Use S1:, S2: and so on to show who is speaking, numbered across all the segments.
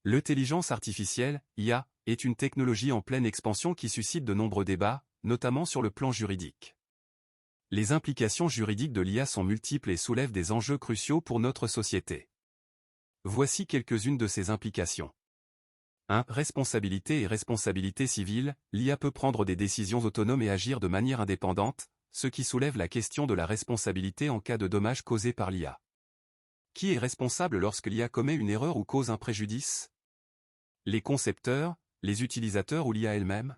S1: L'intelligence artificielle, IA, est une technologie en pleine expansion qui suscite de nombreux débats, notamment sur le plan juridique. Les implications juridiques de l'IA sont multiples et soulèvent des enjeux cruciaux pour notre société. Voici quelques-unes de ces implications. 1. Responsabilité et responsabilité civile. L'IA peut prendre des décisions autonomes et agir de manière indépendante, ce qui soulève la question de la responsabilité en cas de dommages causés par l'IA. Qui est responsable lorsque l'IA commet une erreur ou cause un préjudice? Les concepteurs, les utilisateurs ou l'IA elle-même?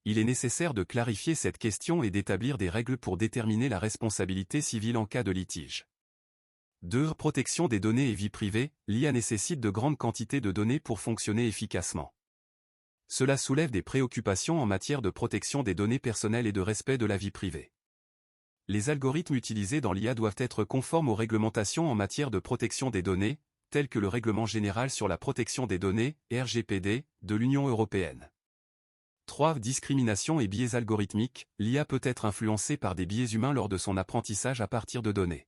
S1: Il est nécessaire de clarifier cette question et d'établir des règles pour déterminer la responsabilité civile en cas de litige. 2. Protection des données et vie privée. L'IA nécessite de grandes quantités de données pour fonctionner efficacement. Cela soulève des préoccupations en matière de protection des données personnelles et de respect de la vie privée. Les algorithmes utilisés dans l'IA doivent être conformes aux réglementations en matière de protection des données, telles que le Règlement général sur la protection des données, RGPD, de l'Union européenne. 3. Discrimination et biais algorithmiques. L'IA peut être influencée par des biais humains lors de son apprentissage à partir de données.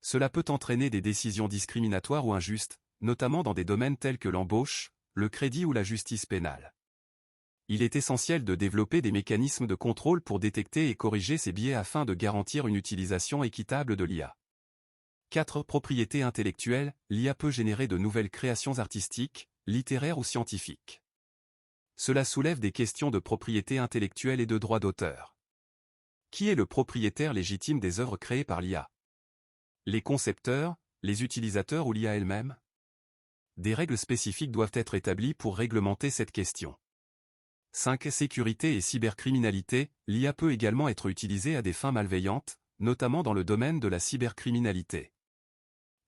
S1: Cela peut entraîner des décisions discriminatoires ou injustes, notamment dans des domaines tels que l'embauche, le crédit ou la justice pénale. Il est essentiel de développer des mécanismes de contrôle pour détecter et corriger ces biais afin de garantir une utilisation équitable de l'IA. 4. Propriété intellectuelle. L'IA peut générer de nouvelles créations artistiques, littéraires ou scientifiques. Cela soulève des questions de propriété intellectuelle et de droit d'auteur. Qui est le propriétaire légitime des œuvres créées par l'IA? Les concepteurs, les utilisateurs ou l'IA elle-même? Des règles spécifiques doivent être établies pour réglementer cette question. 5. Sécurité et cybercriminalité. L'IA peut également être utilisée à des fins malveillantes, notamment dans le domaine de la cybercriminalité.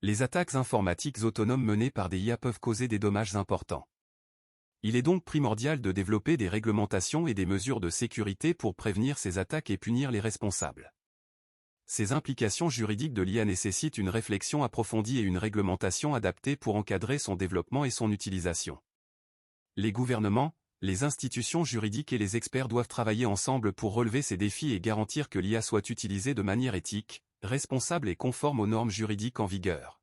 S1: Les attaques informatiques autonomes menées par des IA peuvent causer des dommages importants. Il est donc primordial de développer des réglementations et des mesures de sécurité pour prévenir ces attaques et punir les responsables. Ces implications juridiques de l'IA nécessitent une réflexion approfondie et une réglementation adaptée pour encadrer son développement et son utilisation. Les gouvernements, les institutions juridiques et les experts doivent travailler ensemble pour relever ces défis et garantir que l'IA soit utilisée de manière éthique, responsable et conforme aux normes juridiques en vigueur.